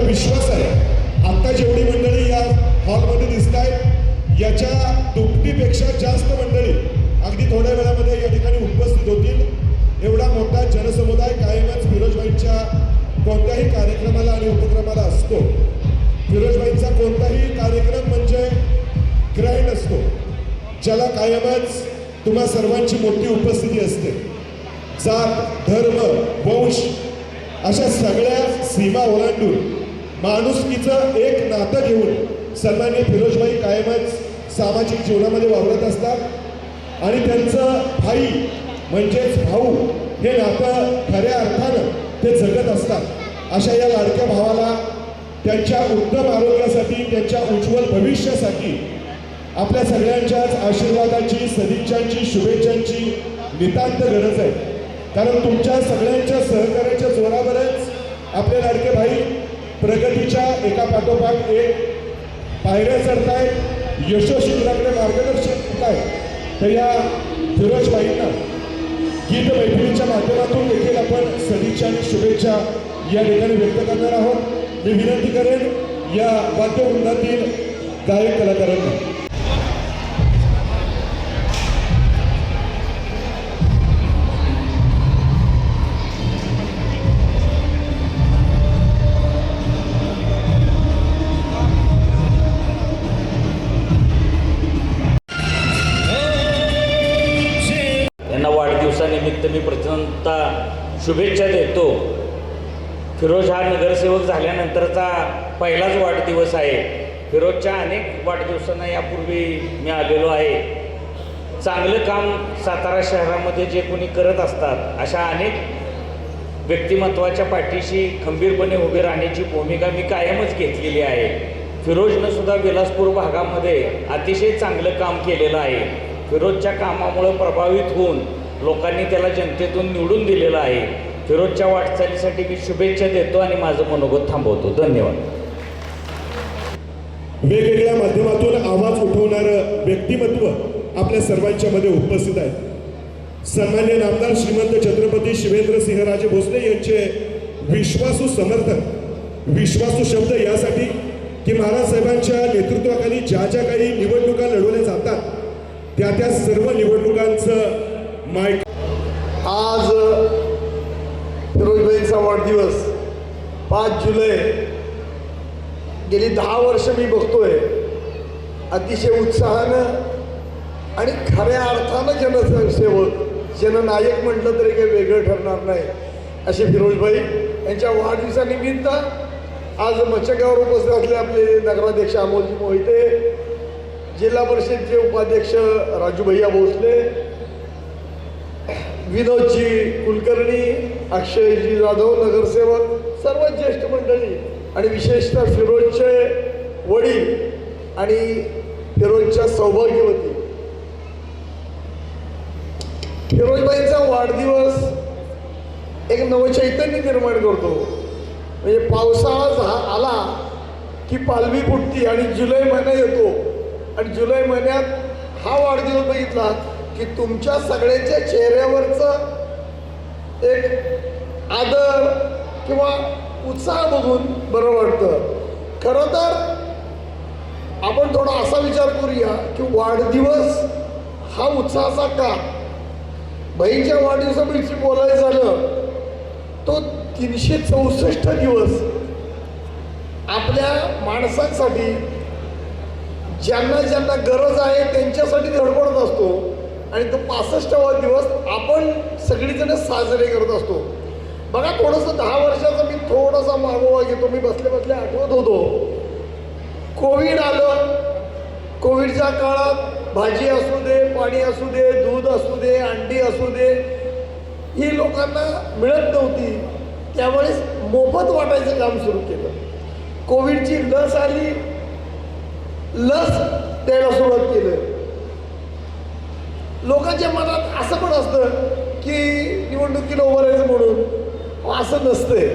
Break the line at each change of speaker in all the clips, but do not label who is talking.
विश्वास आहे आता जेवढी मंडळी या हॉलमध्ये दिसत आहेत याच्या दुपटीपेक्षा जास्त मंडळी अगदी थोड्या वेळामध्ये या ठिकाणी उपस्थित होतील। एवढा मोठा जनसमुदाय कायमच फिरोजभाईंच्या कोणत्याही कार्यक्रमाला आणि उपक्रमाला असतो। फिरोजभाईंचा कोणताही कार्यक्रम म्हणजे ग्रँड असतो, ज्याला कायमच तुम्हा सर्वांची मोठी उपस्थिती असते। जात धर्म वंश अशा सगळ्या सीमा ओलांडून माणुसकीचं एक नातं घेऊन सन्माननीय फिरोजभाई कायमच सामाजिक जीवनामध्ये वावरत असतात आणि त्यांचं भाई म्हणजेच भाऊ हे नातं खऱ्या अर्थानं ते जगत असतात। अशा या लाडक्या भावाला त्यांच्या उत्तम आरोग्यासाठी, त्यांच्या उज्ज्वल भविष्यासाठी आपल्या सगळ्यांच्याच आशीर्वादाची, सदिच्छांची, शुभेच्छांची नितांत गरज आहे। कारण तुमच्या सगळ्यांच्या सहकार्याच्या जोरावरच आपले लाडके भाई प्रगतीच्या एका पाठोपाठ एक पायऱ्या चढतायत, यशस्वी मुलाकडे मार्गदर्शन करतायत। तर या फिरोजभाईंना गीत मैफिलीच्या माध्यमातून देखील आपण सदिच्छा आणि शुभेच्छा या ठिकाणी व्यक्त करणार आहोत। मी विनंती करेन या वाद्यवृंदातील गायक कलाकारांना।
वाढदिवसानिमित्त मी प्रथमतः शुभेच्छा देतो। फिरोज हा नगरसेवक झाल्यानंतरचा पहिलाच वाढदिवस आहे। फिरोजच्या अनेक वाढदिवसांना यापूर्वी मी आलेलो आहे। चांगलं काम सातारा शहरामध्ये जे कोणी करत असतात अशा अनेक व्यक्तिमत्वाच्या पाठीशी खंबीरपणे उभे राहण्याची भूमिका मी कायमच घेतलेली आहे। फिरोजनं सुद्धा विलासपूर भागामध्ये अतिशय चांगलं काम केलेलं आहे। फिरोजच्या कामामुळे प्रभावित होऊन लोकांनी त्याला जनतेतून निवडून दिलेलं आहे। फिरोजच्या वाटचालीसाठी मी शुभेच्छा देतो आणि माझं मनोगत थांबवतो। धन्यवाद।
वेगवेगळ्या माध्यमातून आवाज उठवणारं व्यक्तिमत्व आपल्या सर्वांच्या मध्ये उपस्थित आहे। सन्मान्य नामदार श्रीमंत छत्रपती शिवेंद्रसिंहराजे भोसले यांचे विश्वासू समर्थक, विश्वासू शब्द यासाठी की महाराज साहेबांच्या नेतृत्वाखाली ज्या ज्या काही निवडणुका लढवल्या जातात त्या सर्व निवडणुकांचं माईक।
आज फिरोजभाईंचा वाढदिवस 5 जुलै। गेली 10 वर्ष मी बघतोय अतिशय उत्साहानं आणि खऱ्या अर्थानं जनसेवक, जननायक म्हटलं तरी काही वेगळं ठरणार नाही असे फिरोजभाई यांच्या वाढदिवसानिमित्त आज मच्छगावर उपस्थित असले आपले नगराध्यक्ष अमोलजी मोहिते, जिल्हा परिषदचे उपाध्यक्ष राजूभैया भोसले, विनोदजी कुलकर्णी, अक्षयजी जाधव नगरसेवक, सर्व ज्येष्ठ मंडळी आणि विशेषतः फिरोजचे वडील आणि फिरोजच्या सौभाग्यवती। फिरोजभाईंचा वाढदिवस एक नवचैतन्य निर्माण करतो। म्हणजे पावसाळा आला की पालवी फुटती आणि जुलै महिना येतो आणि जुलै महिन्यात हा वाढदिवस बघितला की तुमच्या सगळ्यांच्या चेहऱ्यावरचं एक आदर किंवा उत्साह बघून बरं वाटतं। खरं तर आपण थोडा असा विचार करूया की वाढदिवस हा उत्साहाचा का? बहीणच्या वाढदिवसाविषयी बोलायचं झालं तो 364 दिवस आपल्या माणसांसाठी, ज्यांना ज्यांना गरज आहे त्यांच्यासाठी धडपडत असतो आणि तो 65वा दिवस आपण सगळीजण साजरे करत असतो। बघा थोडंसं 10 वर्षाचं मी थोडासा मागोवा घेतो. मी बसले बसले आठवत होतो, कोविड आलं. कोविडच्या काळात भाजी असू दे, पाणी असू दे, दूध असू दे, अंडी असू दे, ही लोकांना मिळत नव्हती. त्यावेळेस मोफत वाटायचं काम सुरू केलं. कोविडची लस आली, लस द्यायला सुरुवात केलं. लोकांच्या मनात असं पण असतं की निवडणुकीला उभं राहायचं म्हणून. असं नसतंय.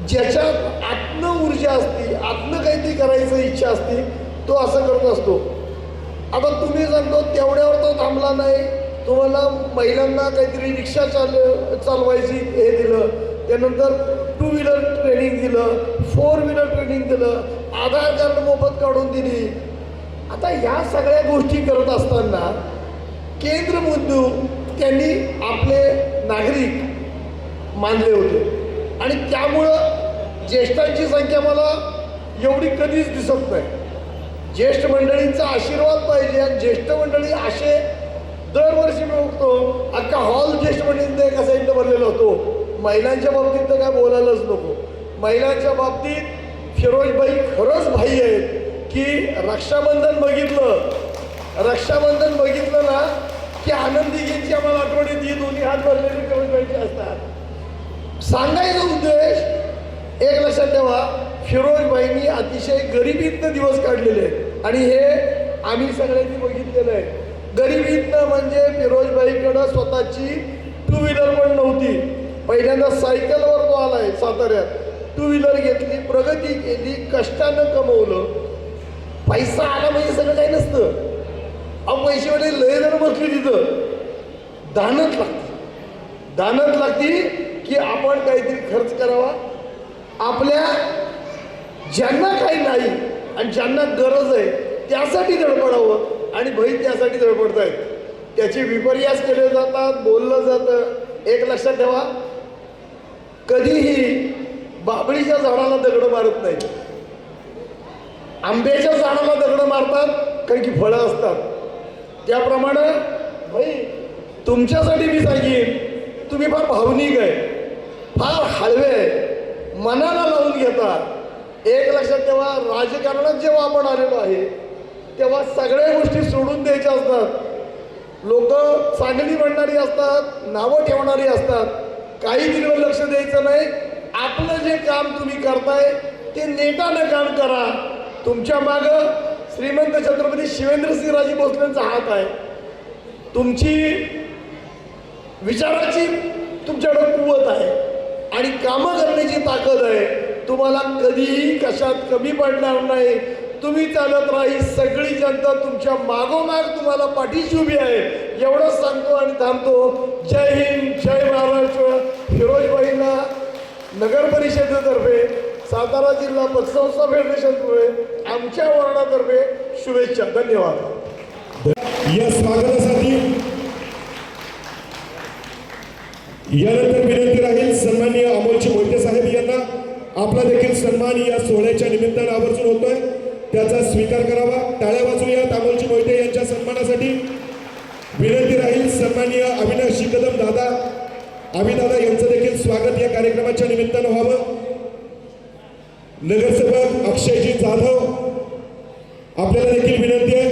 ज्याच्यात आत्म ऊर्जा असते, आत्म काहीतरी करायचं इच्छा असते, तो असं करत असतो. आता तुम्ही सांगतो तेवढ्यावर तो थांबला नाही. तुम्हाला महिलांना काहीतरी रिक्षा चालवायची हे दिलं, त्यानंतर 2 व्हीलर ट्रेनिंग दिलं, 4 व्हीलर ट्रेनिंग दिलं, आधार कार्ड मोफत काढून दिली. आता ह्या सगळ्या गोष्टी करत असताना केंद्र मुद्दू त्यांनी आपले नागरिक मानले होते आणि त्यामुळं ज्येष्ठांची संख्या मला एवढी कधीच दिसत नाही. ज्येष्ठ मंडळींचा आशीर्वाद पाहिजे आणि ज्येष्ठ मंडळी असे दरवर्षी मी बघतो. अख्खा हॉल ज्येष्ठ मंडळींचा एका साईडला भरलेला होतो. महिलांच्या बाबतीत तर काय बोलायलाच नको. महिलांच्या बाबतीत फिरोजबाई खरंच भाई आहेत की रक्षाबंधन बघितलं ना की आनंदीजींची आम्हाला आठवण येते. दोन्ही हात भरलेले फिरोजबाईचे असतात. सांगायचा उद्देश एक लक्षात ठेवा, फिरोजबाईंनी अतिशय गरिबीतनं दिवस काढलेले आहेत आणि हे आम्ही सगळ्यांनी बघितलेलं आहे. गरिबीतनं म्हणजे फिरोजबाईकडं स्वतःची 2 व्हीलर पण नव्हती. पहिल्यांदा सायकलवर तो आलाय साताऱ्यात. 2 व्हीलर घेतली, प्रगती केली, कष्टानं कमवलं. पैसा आला म्हणजे सगळं काही नसतं. अहो पैसेवाले लय जण बसली तिथं. दानत लागती की आपण काहीतरी खर्च करावा. आपल्या ज्यांना काही नाही आणि ज्यांना गरज आहे त्यासाठी धडपडावं आणि भाई त्यासाठी धडपडतायत. त्याचे विपर्यास केले जातात, बोललं जातं. एक लक्षात ठेवा, कधीही बाबळीच्या झाडाला दगडं मारत नाही. आंब्याच्या झाडाला दगडं मारतात कारण की फळं असतात. त्याप्रमाणे भाई तुमच्यासाठी मी सांगेन, तुम्ही फार भावनिक आहे, फार हळवे आहे, मनाला लावून घेता. एक लक्षात ठेवा, राजकारणात जेव्हा आपण आलेलो आहे तेव्हा सगळ्या गोष्टी सोडून द्यायच्या असतात. लोक चांगली म्हणणारी असतात, नावं ठेवणारी असतात. काही तिकडे लक्ष द्यायचं नाही. आपलं जे काम तुम्ही करताय ते नेटानं काम करा. तुमच्या मागं श्रीमंत छत्रपती शिवेंद्रसिंहराजे भोसलेंचा हात आहे. तुमची विचाराची तुमच्याकडे कुवत आहे आणि कामं करण्याची ताकद आहे. तुम्हाला कधीही कशात कमी पडणार नाही. तुम्ही चालत राही, सगळी जनता तुमच्या मागोमाग तुम्हाला पाठीशी उभी आहे. एवढंच सांगतो आणि थांबतो. जय हिंद, जय महाराष्ट्र. फिरोजबाईंना नगर परिषदेतर्फे, सातारा जिल्हा पतसंस्था फेडरेशनतर्फे, आमच्या वर्णातर्फे शुभेच्छा. धन्यवाद.
या स्वागतासाठी यानंतर विनंती राहील सन्माननीय अमोलजी मोहिते साहेब यांना. आपला देखील सन्मान या सोहळ्याच्या निमित्तानं आवर्जून होतोय, त्याचा स्वीकार करावा. टाळ्या वाजवूयात अमोलजी मोहिते यांच्या सन्मानासाठी. विनंती राहील सन्माननीय अविनाशी कदम दादा, अभिदादा यांचं देखील स्वागत या कार्यक्रमाच्या निमित्तानं व्हावं. नगरसेवक अक्षयजी जाधव आपल्याला देखील विनंती आहे.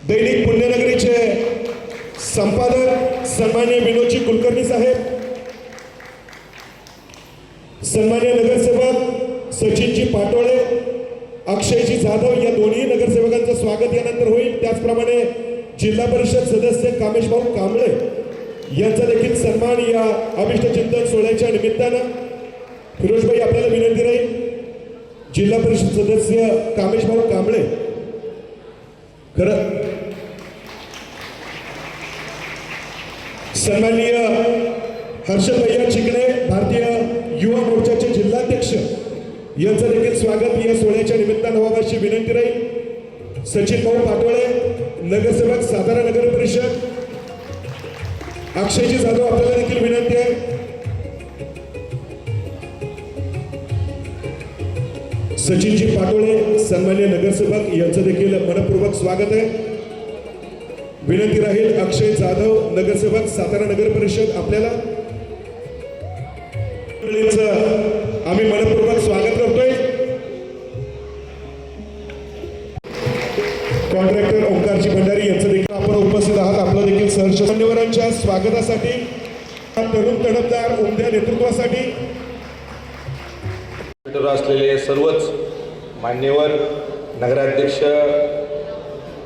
दैनिक पुण्यनगरीचे संपादक सन्माननीय विनोदजी कुलकर्णी साहेब, सन्माननीय नगरसेवक सचिनजी पाटोळे, अक्षयजी जाधव या दोन्ही नगरसेवकांचं स्वागत यानंतर होईल. त्याचप्रमाणे जिल्हा परिषद सदस्य कामेशभाऊ कांबळे यांचा देखील सन्मान या अभिष्ट चिंतन सोहळ्याच्या निमित्तानं. फिरोजबाई आपल्याला विनंती राहील, जिल्हा परिषद सदस्य कामेशभाऊ कांबळे. खरं सन्माननीय हर्षदभैया चिकणे, भारतीय युवा मोर्चाचे जिल्हाध्यक्ष यांचं देखील स्वागत या सोहळ्याच्या निमित्तानं व्हावं अशी विनंती राहील. सचिन भाऊ पाटोळे, नगरसेवक सातारा नगर परिषद. अक्षयजी जाधव आपल्याला देखील विनंती आहे. सचिनजी पाटोळे सन्माननीय नगरसेवक यांचं देखील मनपूर्वक स्वागत आहे. विनंती राहील अक्षय जाधव नगरसेवक सातारा नगर परिषद आपल्याला आम्ही मनपूर्वक स्वागत करतोय। कॉन्ट्रॅक्टर ओंकारजी भंडारी यांचं देखील आपण उपस्थित आहात। आपलं देखील सहर्ष मान्यवरांच्या स्वागतासाठी तरुण तडफदार उमद्या नेतृत्वासाठी
असलेले सर्वच मान्यवर नगराध्यक्ष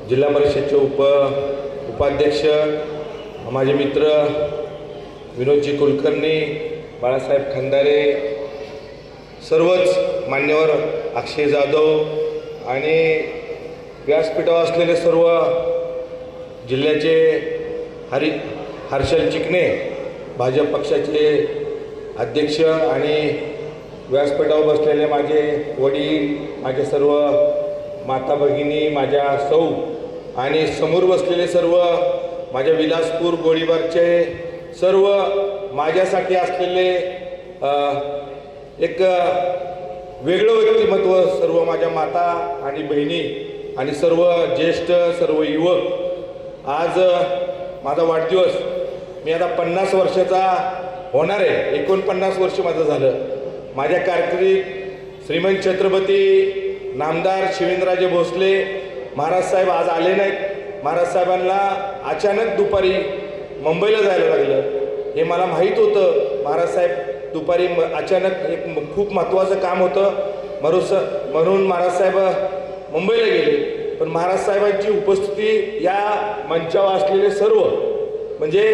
जिल्हा परिषदचे उपाध्यक्ष माझे मित्र विनोदजी कुलकर्णी बाळासाहेब खंदारे सर्वच मान्यवर अक्षय जाधव आणि व्यासपीठावर असलेले सर्व जिल्ह्याचे हर्षल चिकणे भाजप पक्षाचे अध्यक्ष आणि व्यासपीठावर बसलेले माझे वडील माझे सर्व माता भगिनी माझ्या सौ आणि समोर बसलेले सर्व माझ्या विलासपूर गोळीबारचे सर्व माझ्यासाठी असलेले एक वेगळं व्यक्तिमत्व सर्व माझ्या माता आणि बहिणी आणि सर्व ज्येष्ठ सर्व युवक आज माझा वाढदिवस मी आता 50 वर्षाचा होणार आहे। 49 वर्ष माझं झालं। माझ्या कारकिर्दीत श्रीमंत छत्रपती नामदार शिवेंद्रराजे भोसले महाराज साहेब आज आले नाहीत। महाराज साहेबांना अचानक दुपारी मुंबईला जायला लागलं हे मला माहीत होतं। महाराज साहेब दुपारी अचानक एक खूप महत्त्वाचं काम होतं म्हणून महाराज साहेब मुंबईला गेले। पण महाराज साहेबांची उपस्थिती या मंचावर असलेले सर्व म्हणजे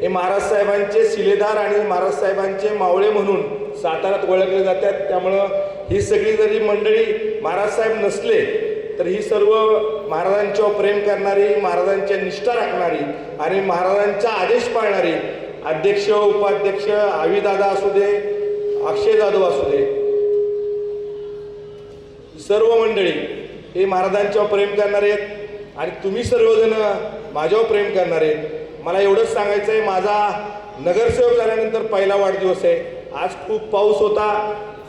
हे महाराज साहेबांचे शिलेदार आणि महाराज साहेबांचे मावळे म्हणून साताऱ्यात ओळखले जातात। त्यामुळं ही सगळी जरी मंडळी महाराज साहेब नसले तर ही सर्व महाराजांच्यावर प्रेम करणारी महाराजांच्या निष्ठा राखणारी आणि महाराजांचा आदेश पाळणारी अध्यक्ष उपाध्यक्ष आविदादा असू दे अक्षय जाधव असू दे सर्व मंडळी हे महाराजांच्यावर प्रेम करणारे आहेत आणि तुम्ही सर्वजण माझ्यावर प्रेम करणारे। मला एवढंच सांगायचं आहे माझा नगरसेवक झाल्यानंतर पहिला वाढदिवस आहे। आज खूप पाऊस होता।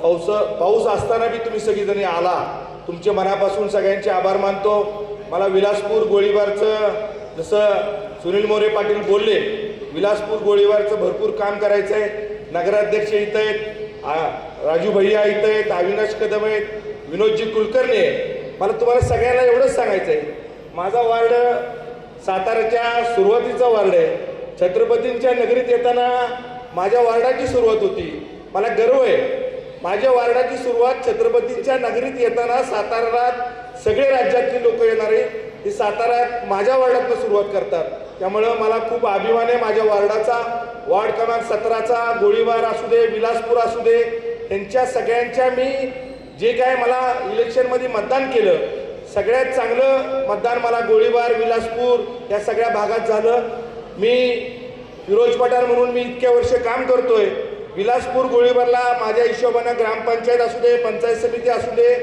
पाऊस असताना बी तुम्ही सगळीजणी आला तुमचे मनापासून सगळ्यांचे आभार मानतो। मला विलासपूर गोळीबारचं जसं सुनील मोरे पाटील बोलले विलासपूर गोळीबारचं भरपूर काम करायचं आहे। नगराध्यक्ष इथं आहेत राजू भैया इथं आहेत अविनाश कदम आहेत विनोदजी कुलकर्णी आहे। मला तुम्हाला सगळ्यांना एवढंच सांगायचं आहे माझा वार्ड साताऱ्याच्या सुरुवातीचा वार्ड आहे। छत्रपतींच्या नगरीत येताना माझ्या वार्डाची सुरुवात होती। मला गर्व आहे माझ्या वार्डाची सुरुवात छत्रपतींच्या नगरीत येताना साताऱ्यात सगळे राज्यातली लोक येणारे ही साताऱ्यात माझ्या वार्डातून सुरुवात करतात। त्यामुळं मला खूप अभिमान आहे माझ्या वार्डाचा। वार्ड क्रमांक 17चा गोळीबार असू दे विलासपूर असू दे यांच्या सगळ्यांच्या मी जे काय मला इलेक्शनमध्ये मतदान केलं सगळ्यात चांगलं मतदान मला गोळीबार विलासपूर या सगळ्या भागात झालं। मी फिरोज पठार म्हणून मी इतक्या वर्ष काम करतोय। विलासपूर गोळीबारला माझ्या हिशोबानं ग्रामपंचायत असू दे पंचायत समिती असू दे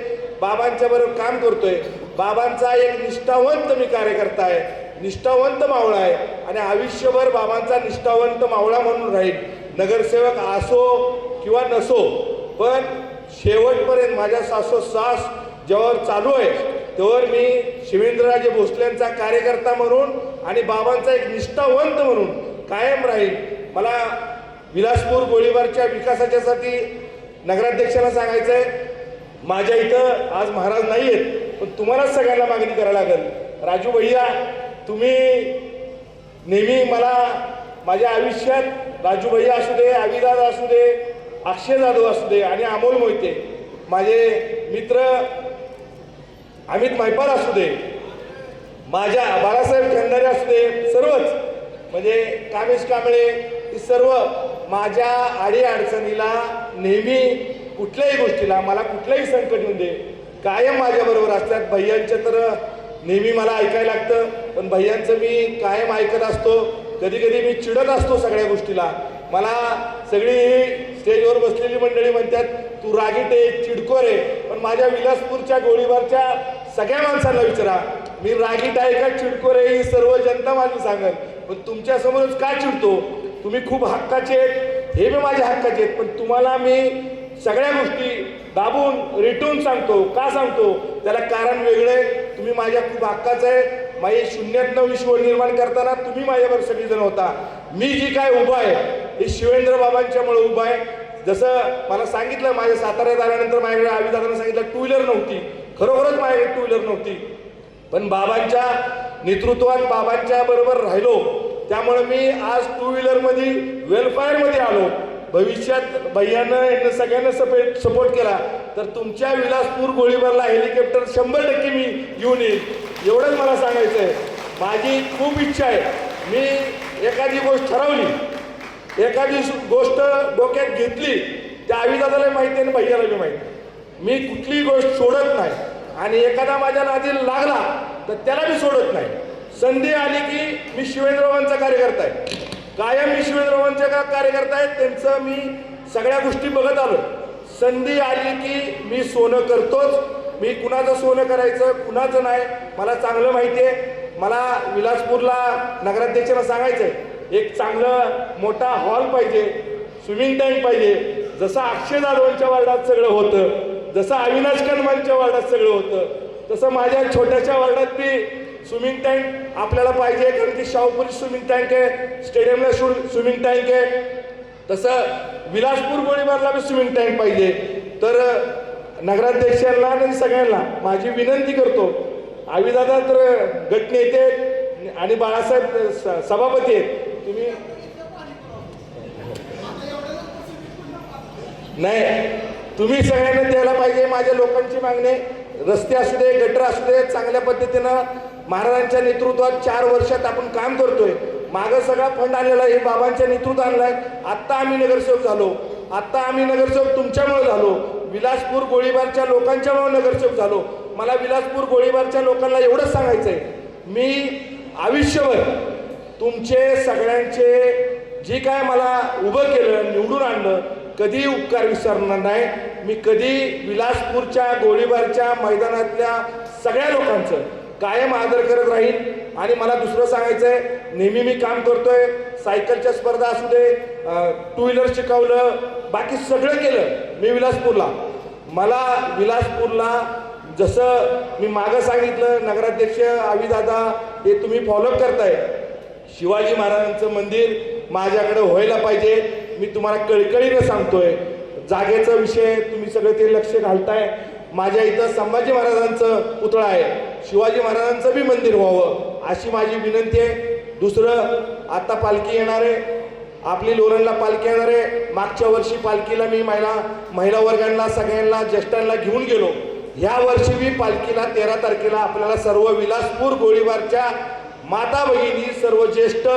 बाबांच्या बरोबर काम करतोय। बाबांचा एक निष्ठावंत मी कार्यकर्ता आहे निष्ठावंत मावळा आहे आणि आयुष्यभर बाबांचा निष्ठावंत मावळा म्हणून राहील। नगरसेवक असो किंवा नसो पण शेवटपर्यंत माझ्या सासोसास ज्यावर चालू आहे त्यावर मी शिवेंद्रराजे भोसलेंचा कार्यकर्ता म्हणून आणि बाबांचा एक निष्ठावंत म्हणून कायम राहील। मला विलासपूर गोळीबारच्या विकासाच्यासाठी नगराध्यक्षांना सांगायचं आहे माझ्या इथं आज महाराज नाही आहेत पण तुम्हालाच सगळ्यांना मागणी करायला लागेल। राजू भैया तुम्ही नेहमी मला माझ्या आयुष्यात राजू भैया असू दे अविदादा असू दे अक्षय जाधव असू दे आणि अमोल मोहिते माझे मित्र अमित महिपाल असू दे माझ्या बाळासाहेब खंदारे असू दे सर्वच म्हणजे कामेश कांबळे ही सर्व माझ्या अडीअडचणीला नेहमी कुठल्याही गोष्टीला मला कुठलंही संकट येऊन दे कायम माझ्याबरोबर असतात। भैयांचं तर नेहमी मला ऐकायला लागतं पण भैयांचं मी कायम ऐकत असतो। कधी कधी मी चिडत असतो सगळ्या गोष्टीला। मला सगळी स्टेजवर बसलेली मंडळी म्हणतात तू रागीट आहे चिडकोर आहे पण माझ्या विलासपूरच्या गोळीबारच्या सगळ्या माणसांना विचारा मी रागीट आहे का चिडकोर आहे ही सर्व जनता माझी सांगेल। पण तुमच्यासमोरच का चिडतो तुम्ही खूप हक्काचे आहेत हे बी माझ्या हक्काचे आहेत पण तुम्हाला मी सगळ्या गोष्टी दाबून रेटून सांगतो का सांगतो त्याला कारण वेगळं आहे। तुम्ही माझ्या खूप हक्काचं आहे माझी शून्यातनं विश्व निर्माण करताना तुम्ही माझ्यावर सगळीजण होता. मी जी काय उभा आहे हे शिवेंद्र बाबांच्यामुळे उभा आहे. जसं मला सांगितलं, माझ्या साताऱ्यात आल्यानंतर माझ्याकडे आविदादांना सांगितलं टू व्हीलर नव्हती, खरोखरच माझ्याकडे टू व्हीलर नव्हती, पण बाबांच्या नेतृत्वात बाबांच्या बरोबर राहिलो, त्यामुळे मी आज टू व्हीलरमध्ये वेलफेअरमध्ये आलो. भविष्यात भैयानं यांना सगळ्यांना सपोर्ट केला तर तुमच्या विलासपूर गोळीबारला हेलिकॉप्टर 100% मी घेऊन येईल, एवढंच मला सांगायचं आहे. माझी खूप इच्छा आहे, मी एखादी गोष्ट ठरवली, एखादी गोष्ट डोक्यात घेतली, त्या आविदादाला माहिती आहे आणि भैयाला बी माहिती, मी कुठलीही गोष्ट सोडत नाही. आणि एखादा माझ्या नादीला लागला तर त्याला मी सोडत नाही. संधी आली की मी शिवेंद्रबाबांचा कार्यकर्ता आहे, कायम मी शिवेंद्रबाबांचा कार्यकर्ता आहे. त्यांचं मी सगळ्या गोष्टी बघत आलो. संधी आली की मी सोनं करतोच. मी कुणाचं सोनं करायचं कुणाचं नाही मला चांगलं माहिती आहे. मला विलासपूरला नगराध्यक्षांना सांगायचं आहे, एक चांगलं मोठा हॉल पाहिजे, स्विमिंग टँक पाहिजे. जसं अक्षय जाधवांच्या वार्डात सगळं होतं, जसं अविनाश कदमांच्या वार्डात सगळं होतं, तसं माझ्या छोट्याशा वार्डात बी स्विमिंग टँक आपल्याला पाहिजे. कारण की शाहूपुरी स्विमिंग टँक आहे, स्टेडियमला स्विमिंग टँक आहे, तसं विलासपूर गोळीबारला बी स्विमिंग टँक पाहिजे. तर नगराध्यक्षांना आणि सगळ्यांना माझी विनंती करतो, आविदादा तर गटनेते आणि बाळासाहेब सभापती आहेत, तुम्ही नाही, तुम्ही सगळ्यांना द्यायला पाहिजे. माझ्या लोकांची मागणी, रस्ते असू दे, गटर असू दे, चांगल्या पद्धतीनं महाराजांच्या नेतृत्वात 4 वर्षात आपण काम करतोय. मागं सगळा फंड आलेला आहे, बाबांच्या नेतृत्वात आणलाय. आत्ता आम्ही नगरसेवक झालो, आत्ता आम्ही नगरसेवक तुमच्यामुळे झालो, विलासपूर गोळीबारच्या लोकांच्यामुळे नगरसेवक झालो. मला विलासपूर गोळीबारच्या लोकांना एवढंच सांगायचं आहे, मी आयुष्यभर तुमचे सगळ्यांचे जे काय मला उभं केलं, निवडून आणलं, कधी उपकार विसरणार नाही. मी कधी विलासपूरच्या गोळीबारच्या मैदानातल्या सगळ्या लोकांचं कायम आदर करत राहील. आणि मला दुसरं सांगायचं आहे, नेहमी मी काम करतोय, सायकलच्या स्पर्धा असू दे, टू व्हीलर शिकवलं, बाकी सगळं केलं मी विलासपूरला. मला विलासपूरला जसं मी मागं सांगितलं, नगराध्यक्ष आविदादा हे तुम्ही फॉलोअप करताय, शिवाजी महाराजांचं मंदिर माझ्याकडे व्हायला पाहिजे. मी तुम्हाला कळकळीनं सांगतोय, जागेचा विषय तुम्ही सगळं ते लक्ष घालताय. माझ्या इथं संभाजी महाराजांचं पुतळा आहे, शिवाजी महाराजांचं बी मंदिर व्हावं अशी माझी विनंती आहे. दुसरं, आता पालखी येणार आहे, आपली लोणंदला पालखी येणार आहे. मागच्या वर्षी पालखीला मी महिला वर्गांना सगळ्यांना ज्येष्ठांना घेऊन गेलो. ह्या वर्षी मी पालखीला 13 तारखेला आपल्याला सर्व विलासपूर गोळीबारच्या माता भगिनी, सर्व ज्येष्ठ,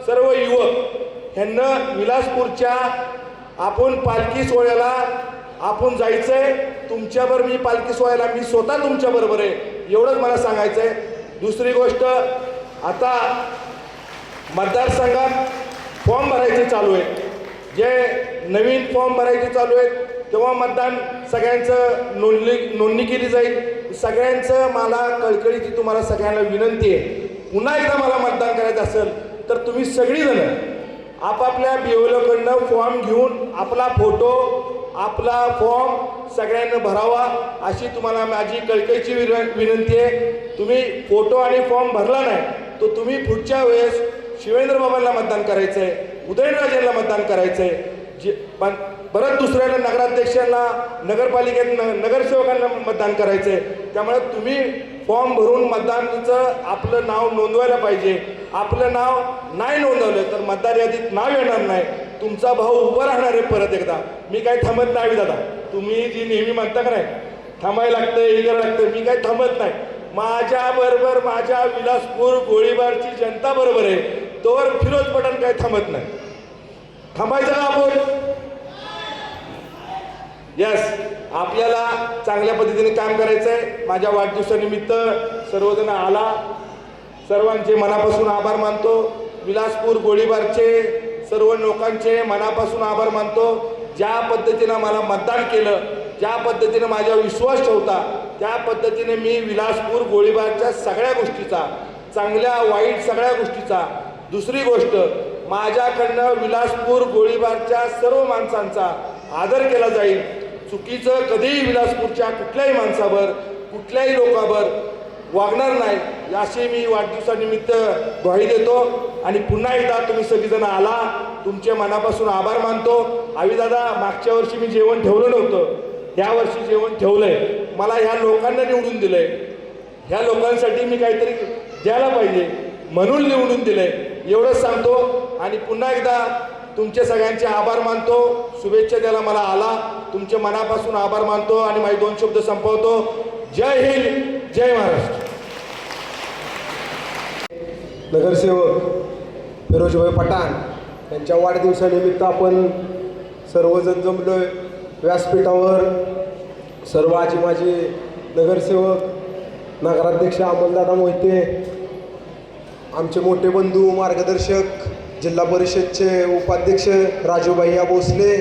सर्व युवक ह्यांना विलासपूरच्या आपण पालखी सोहळ्याला आपण जायचंय. तुमच्याबरोबर मी पालखी सोहळ्याला मी स्वतः तुमच्या बरोबर आहे, एवढंच मला सांगायचं आहे. दुसरी गोष्ट, आता मतदारसंघात फॉर्म भरायचे चालू आहेत, जे नवीन फॉर्म भरायचे चालू आहेत तेव्हा मतदान सगळ्यांचं नोंदणी केली जाईल. सगळ्यांचं मला कळकळीची तुम्हाला सगळ्यांना विनंती आहे, पुन्हा एकदा मला मतदान करायचं असेल तर तुम्ही सगळीजण आपापल्या BLOकडनं फॉर्म घेऊन आपला फोटो, आपला फॉर्म सगळ्यांना भरावा अशी तुम्हाला माझी कळकळीची विनंती आहे. तुम्ही फोटो आणि फॉर्म भरला नाही तर तुम्ही पुढच्या वेळेस शिवेंद्र बाबांना मतदान करायचं आहे, उदयनराजेंना मतदान करायचं आहे, पण परत दुसऱ्याला नगराध्यक्षांना, नगरपालिकेत नगरसेवकांना मतदान करायचं आहे. त्यामुळे तुम्ही फॉर्म भरून मतदानाचं आपलं नाव नोंदवायला पाहिजे. आपलं नाव नाही नोंदवलं तर मतदार यादीत नाव येणार नाही. तुमचा भाऊ उभं राहणार आहे परत एकदा. मी काही थांबत नाही दादा, तुम्ही जी नेहमी म्हणता का नाही थांबायला लागतं, हे करायला लागतं, मी काही थांबत नाही. माझ्याबरोबर माझ्या विलासपूर गोळीबारची जनता बरोबर आहे, तोवर फिरोज पठाण काही थांबत नाही. थांबायचं का आपण? यस, आपल्याला चांगल्या पद्धतीने काम करायचं आहे. माझ्या वाढदिवसानिमित्त सर्वजण आला, सर्वांचे मनापासून आभार मानतो. विलासपूर गोळीबारचे सर्व लोकांचे मनापासून आभार मानतो. ज्या पद्धतीनं मला मतदान केलं, ज्या पद्धतीनं माझ्यावर विश्वास ठेवता, त्या पद्धतीने मी विलासपूर गोळीबारच्या सगळ्या गोष्टीचा, चांगल्या वाईट सगळ्या गोष्टीचा. दुसरी गोष्ट, माझ्याकडनं विलासपूर गोळीबारच्या सर्व माणसांचा आदर केला जाईल. चुकीचं कधीही विलासपूरच्या कुठल्याही माणसावर, कुठल्याही लोकांवर वागणार नाही. याशी मी वाढदिवसानिमित्त ग्वाही देतो आणि पुन्हा एकदा तुम्ही सगळेजण आला तुमचे मनापासून आभार मानतो. आविदादा, मागच्या वर्षी मी जेवण ठेवलं नव्हतं, ह्या वर्षी जेवण ठेवलंय. मला ह्या लोकांना निवडून दिलंय, ह्या लोकांसाठी मी काहीतरी द्यायला पाहिजे म्हणून निवडून दिलंय एवढंच सांगतो. आणि पुन्हा एकदा तुमचे सगळ्यांचे आभार मानतो. शुभेच्छा द्यायला मला आला, तुमचे मनापासून आभार मानतो आणि माझे 2 शब्द संपवतो. जय हिंद, जय महाराष्ट्र.
नगरसेवक फिरोजभाई पठाण यांच्या वाढदिवसानिमित्त आपण सर्वजण जमलोय व्यासपीठावर. सर्व आजी माजी नगरसेवक, नगराध्यक्ष अमोलदादा मोहिते, आमचे मोठे बंधू मार्गदर्शक, जिल्हा परिषदचे उपाध्यक्ष राजूभाई भोसले,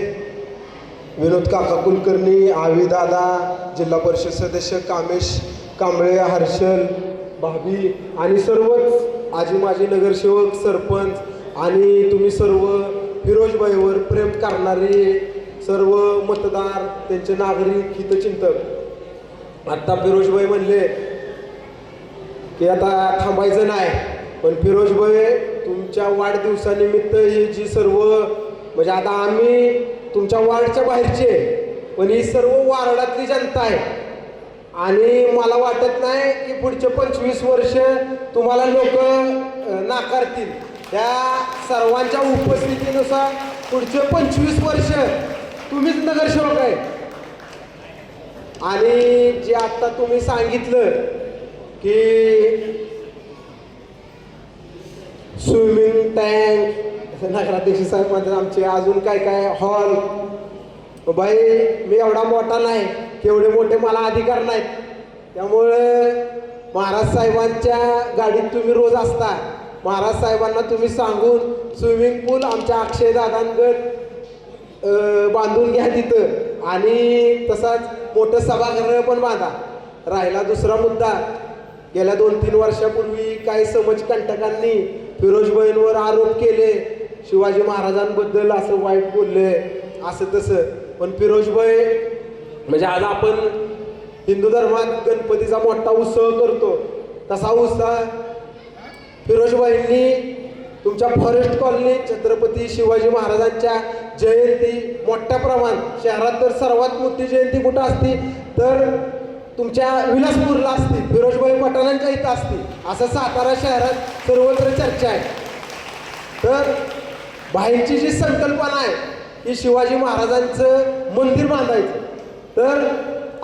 विनोद काका कुलकर्णी, आविदादा, जिल्हा परिषद सदस्य कामेश कांबळे, हर्षल, भाभी आणि सर्वच आजी माजी नगरसेवक, सरपंच आणि तुम्ही सर्व फिरोजभाईवर प्रेम करणारे सर्व मतदार, त्यांचे नागरिक, हितचिंतक. आत्ता फिरोजभाई म्हणले की आता थांबायचं नाही, पण फिरोजभाई तुमच्या वाढदिवसानिमित्त ही जी सर्व म्हणजे आता आम्ही तुमच्या वार्डच्या बाहेरचे, पण ही सर्व वार्डातली जनता आहे आणि मला वाटत नाही की पुढचे 25 वर्ष तुम्हाला लोक नाकारतील. त्या सर्वांच्या उपस्थितीनुसार पुढचे 25 वर्ष तुम्हीच नगरसेवक आहे. आणि जे आत्ता तुम्ही सांगितलं की स्विमिंग टँक, नगराध्यक्ष साहेब म्हणतात आमचे अजून काय काय हॉल. बाई मी एवढा मोठा नाही, केवढे मोठे मला अधिकार नाहीत, त्यामुळे महाराज साहेबांच्या गाडीत तुम्ही रोज असता. महाराज साहेबांना तुम्ही सांगून स्विमिंग पूल आमच्या अक्षय दादांगत बांधून घ्या तिथं आणि तसाच मोठं सभागृह पण बांधा. राहिला दुसरा मुद्दा, गेल्या 2-3 वर्षापूर्वी काही समाजकंटकांनी फिरोजभाईंवर आरोप केले, शिवाजी महाराजांबद्दल असं वाईट बोलले, असं तसं. पण फिरोजभाई म्हणजे आज आपण हिंदू धर्मात गणपतीचा मोठा उत्सव करतो, तसा उत्साह फिरोजभाईंनी तुमच्या फॉरेस्ट कॉलनी छत्रपती शिवाजी महाराजांच्या जयंती मोठ्या प्रमाणात, शहरात तर सर्वात मोठी जयंती कुठं असती तर तुमच्या विलासपूरला असते, फिरोजभाई पठाणांच्या इथं असते, असं सातारा शहरात सर्वत्र चर्चा आहे. तर बाहेरची जी संकल्पना आहे ही शिवाजी महाराजांचं मंदिर बांधायचं. तर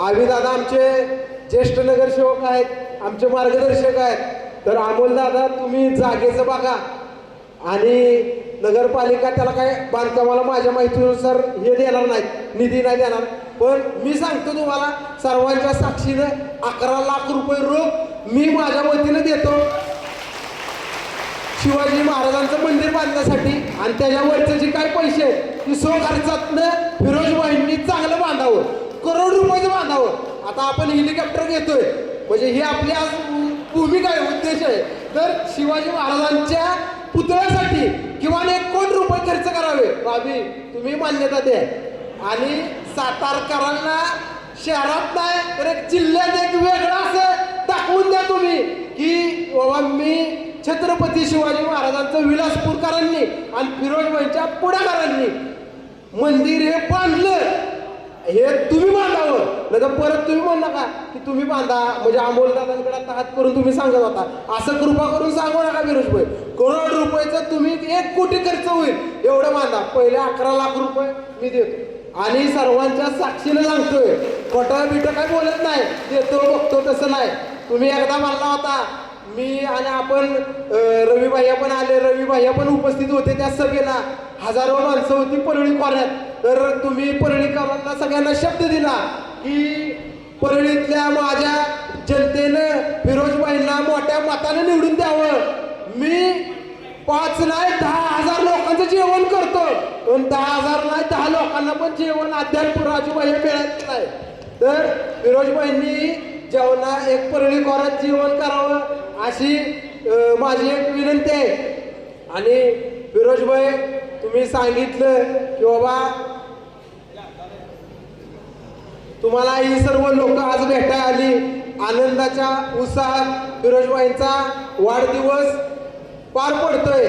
आविदादा आमचे ज्येष्ठ नगरसेवक आहेत, आमचे मार्गदर्शक आहेत. तर अमोलदादा तुम्ही जागेचं बघा आणि नगरपालिका त्याला काय बांधकामाला माझ्या माहितीनुसार हे देणार नाहीत, निधी नाही देणार. पण मी सांगतो तुम्हाला सर्वांच्या साक्षीनं 11 लाख रुपये रोख मी माझ्या वतीनं देतो शिवाजी महाराजांचं मंदिर बांधण्यासाठी. आणि त्याच्यावरचे जे काही पैसे आहेत ते स्वखर्चातनं फिरोजभाईंनी चांगलं बांधावं, करोड रुपयाचं बांधावं. आता आपण हेलिकॉप्टर घेतोय म्हणजे ही आपली आज भूमिका आहे, उद्देश आहे. तर शिवाजी महाराजांच्या पुतळ्यासाठी किमान 1 कोटी रुपये खर्च करावे. भाभी तुम्ही मान्यता द्या. आणि सातारकरांना शहरात नाही तर एक जिल्ह्यात एक वेगळं असं दाखवून द्या तुम्ही की बाबा मी छत्रपती शिवाजी महाराजांचं विलासपूरकरांनी आणि फिरोजभाईंच्या पुढाकारांनी मंदिर हे बांधलं, हे तुम्ही बांधावं. नाही तर परत तुम्ही म्हणला का की तुम्ही बांधा म्हणजे अमोलदादांकडे आता हात करून तुम्ही सांगत होता, असं कृपा करून सांगू नका फिरोजभाई. करोड रुपयाचं तुम्ही 1 कोटी खर्च होईल एवढं बांधा. पहिले 11 लाख रुपये मी देतो आणि सर्वांच्या साक्षीनं सांगतोय, खोटं बिटं काय बोलत नाही, देतो बघतो तसं नाही. तुम्ही एकदा म्हणला होता, मी आणि आपण रवी भैया पण आले, रवी भैया पण उपस्थित होते त्या सभेला, हजारो माणसं होती परळी खोऱ्यात. तर तुम्ही परळीकरांना सगळ्यांना शब्द दिला की परळीतल्या माझ्या जनतेनं फिरोजभाईंना मोठ्या मतानं निवडून द्यावं. मी 5 नाही 10,000 लोकांचं जेवण करतो, पण 10,000 नाही 10 लोकांना पण जेवण अद्याप राजूभाई मिळायचं नाही. तर फिरोजभाईंनी जेवणा एक परळी खोऱ्यात जेवण करावं अशी माझी एक विनंती आहे. आणि फिरोजभाई तुम्ही सांगितलं की बाबा तुम्हाला ही सर्व लोक आज भेटायला आली, आनंदाच्या उत्साहात
फिरोजबाईंचा वाढदिवस पार पडतोय.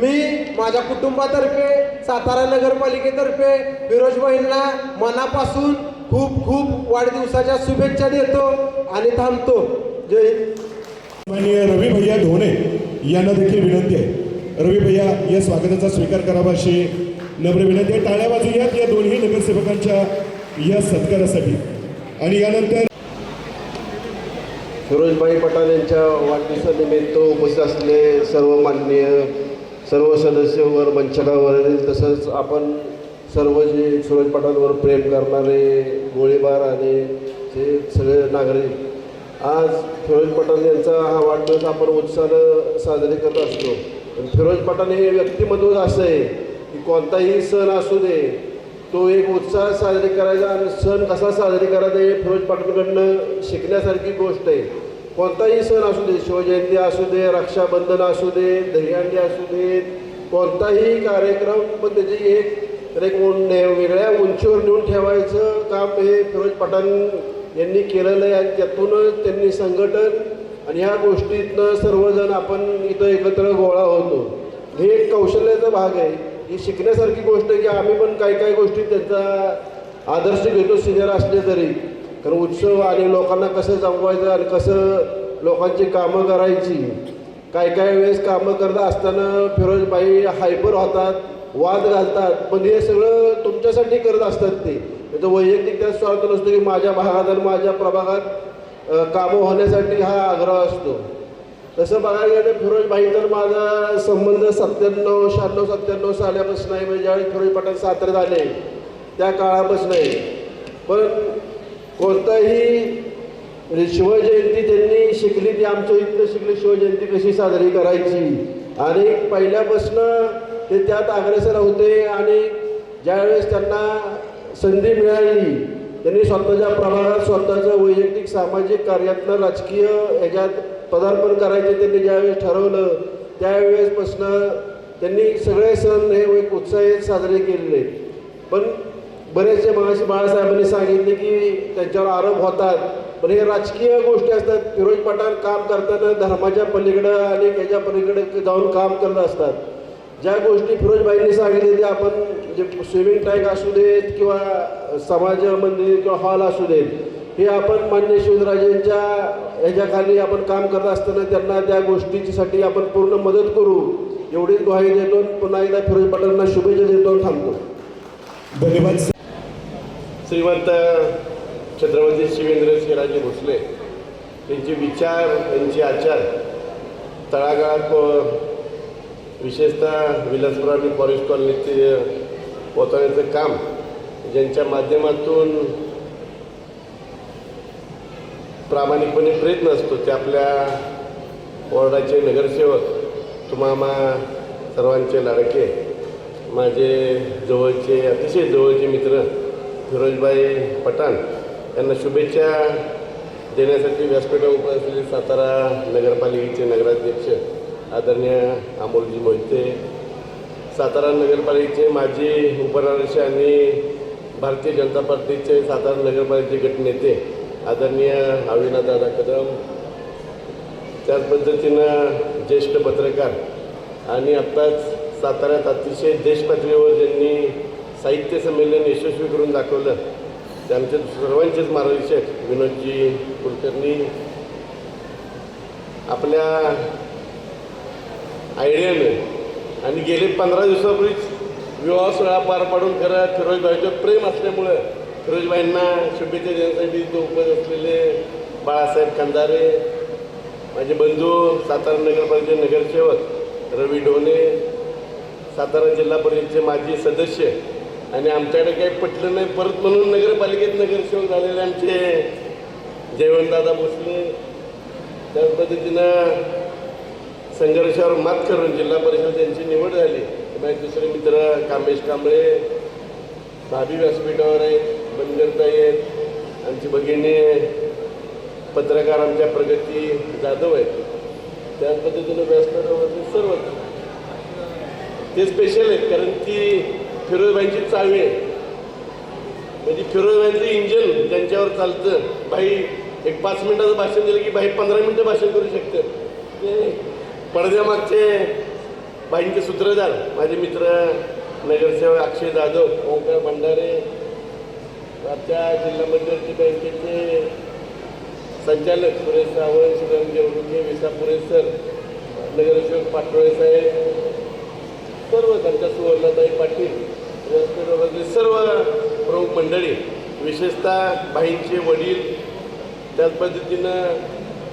मी माझ्या कुटुंबातर्फे सातारा नगरपालिकेतर्फे फिरोजबाईंना मनापासून खूप खूप वाढदिवसाच्या शुभेच्छा देतो आणि थांबतो. जय हिंद.
माननीय रवी भैया ढोणे यांना देखील विनंती आहे. रवी भैया या स्वागताचा स्वीकार करावा अशी नम्र विनंती आहे. टाळ्या वाजूयात या दोन्ही नगरसेवकांच्या या सत्कारासाठी. आणि यानंतर
फिरोजबाई पठाण यांच्या वाढदिवसानिमित्त उपस्थित असलेले सर्व माननीय सर्व सदस्य वर मंचावर तसंच आपण सर्व जे फिरोज पठाणवर प्रेम करणारे गोळीबार आणि जे सगळे नागरिक, आज फिरोज पठाण यांचा हा वाढदिवस आपण उत्साहानं साजरे करत असतो. पण फिरोज पठाण हे व्यक्तिमत्व असं आहे की कोणताही सण असू दे तो एक उत्साह साजरी करायचा आणि सण कसा साजरी करायचा हे फिरोज पठाणकडनं शिकण्यासारखी गोष्ट आहे. कोणताही सण असू दे, शिवजयंती असू दे, रक्षाबंधन असू दे, दहीहंडी असू दे, कोणताही कार्यक्रम पण त्याची एक वेगळ्या उंचीवर नेऊन ठेवायचं काम हे फिरोज पठाण यांनी केलेलं आहे. आणि त्यातूनच त्यांनी संघटन आणि ह्या गोष्टीतनं सर्वजण आपण इथं एकत्र गोळा होतो. हे एक कौशल्याचा भाग आहे. ही शिकण्यासारखी गोष्ट आहे की आम्ही पण काही गोष्टी त्यांचा आदर्श घेतो सिनियर असले तरी. कारण उत्सव आणि लोकांना कसं जमवायचं आणि कसं लोकांची कामं करायची. काही वेळेस कामं करत असताना फिरोजबाई हायपर होतात, वाद घालतात, पण हे सगळं तुमच्यासाठी करत असतात. ते म्हणजे वैयक्तिक त्यात स्वार्थ नसतो की माझ्या भागात आणि माझ्या प्रभागात कामं होण्यासाठी हा आग्रह असतो. तसं बघायला गेलं फिरोजबाईंचा माझा संबंध 97 साल्यापासून आहे. म्हणजे ज्यावेळी फिरोज पठाण साताऱ्यात आले त्या काळापासून आहे. पण कोणताही शिवजयंती त्यांनी शिकली ती आमच्या इथं शिकली. शिवजयंती कशी साजरी करायची आणि पहिल्यापासून ते त्यात अग्रेसर होते. आणि ज्यावेळेस त्यांना संधी मिळाली त्यांनी स्वतःच्या प्रभागात स्वतःचं वैयक्तिक सामाजिक कार्यातनं राजकीय ह्याच्यात पदार्पण करायचे त्यांनी ज्यावेळेस ठरवलं त्यावेळेसपासून त्यांनी सगळे सण हे एक उत्साहात साजरे केलेले. पण बरेचसे मगाशी बाळासाहेबांनी सांगितले की त्यांच्यावर आरोप होतात, पण हे राजकीय गोष्टी असतात. फिरोज पठाण काम करताना धर्माच्या पलीकडं आणि त्याच्या पलीकडे जाऊन काम करत असतात. ज्या गोष्टी फिरोजबाईंनी सांगितले ते आपण जे स्विमिंग टँक असू देत किंवा समाज मंदिर किंवा हॉल असू देत, हे आपण मान्य शिवराजांच्या ह्याच्याखाली आपण काम करत असताना त्यांना त्या गोष्टीसाठी आपण पूर्ण मदत करू एवढीच ग्वाही देतो. पुन्हा एकदा फिरोज पठाणांना शुभेच्छा देतो. थांबतो.
धन्यवाद.
श्रीमंत छत्रपती शिवेंद्र सिंहराजे भोसले त्यांचे विचार, त्यांचे आचार तळागाळात विशेषतः विलासपुरा आणि फॉरेस्ट कॉलनीचे पोहोचवण्याचं काम ज्यांच्या माध्यमातून प्रामाणिकपणे प्रयत्न असतो ते आपल्या वॉर्डाचे नगरसेवक तुम्हा सर्वांचे लाडके माझे जवळचे अतिशय जवळचे मित्र फिरोजबाई पठाण यांना शुभेच्छा देण्यासाठी व्यासपीठावर उपस्थित असलेले सातारा नगरपालिकेचे नगराध्यक्ष आदरणीय अमोलजी मोहिते, सातारा नगरपालिकेचे माजी उपनगराध्यक्ष आणि भारतीय जनता पार्टीचे सातारा नगरपालिकेचे गटनेते आदरणीय अविनाशदादा कदम, त्याच पद्धतीनं ज्येष्ठ पत्रकार आणि आत्ताच साताऱ्यात अतिशय देश पातळीवर ज्यांनी साहित्य संमेलन यशस्वी करून दाखवलं ते आमचे सर्वांचेच मार्गदर्शक विनोदजी कुलकर्णी आपल्या आयडियानं आणि गेले 15 दिवसापूर्वीच विवाह सोहळा पार पाडून खरं फिरोजबाईचं प्रेम असल्यामुळं फिरोजबाईंना शुभेच्छा देण्यासाठी इथं उपस्थित असलेले बाळासाहेब खंदारे, माझे बंधू सातारा नगरपालिकेचे नगरसेवक रवी ढोणे, सातारा जिल्हा परिषदेचे माजी सदस्य आणि आमच्याकडे काही पटलं नाही परत म्हणून नगरपालिकेत नगरसेवक झालेले आमचे जयवंतदादा भोसले, त्याच पद्धतीनं संघर्षावर मात करून जिल्हा परिषद यांची निवड झाली. माझे दुसरे मित्र कामेश कांबळे भाभी व्यासपीठावर आहेत, बनगरताई आहेत, आमची भगिनी पत्रकार आमच्या प्रगती जाधव आहेत. त्याच पद्धतीनं व्यासपीठावरती सर्व ते स्पेशल आहेत कारण की फिरोजबाईंची चावी आहे. म्हणजे फिरोजबाईंचं इंजन ज्यांच्यावर चालतं, बाई एक 5 मिनिटाचं भाषण दिलं की बाई 15 मिनिटं भाषण करू शकते. ते पडद्यामागचे बाईंचे सूत्रधार माझे मित्र नगरसेवक अक्षय जाधव, ओंकार भंडारे, आमच्या जिल्हा मध्यवर्ती बँकेचे संचालक सुरेश सावंत, श्रीराम जेवढे, विसापुरे सर, नगरसेवक पाटोळे साहेब, सर्व त्यांच्या सुवर्णाताई पाटील, सर्व प्रमुख मंडळी, विशेषतः बाईंचे वडील, त्याच पद्धतीनं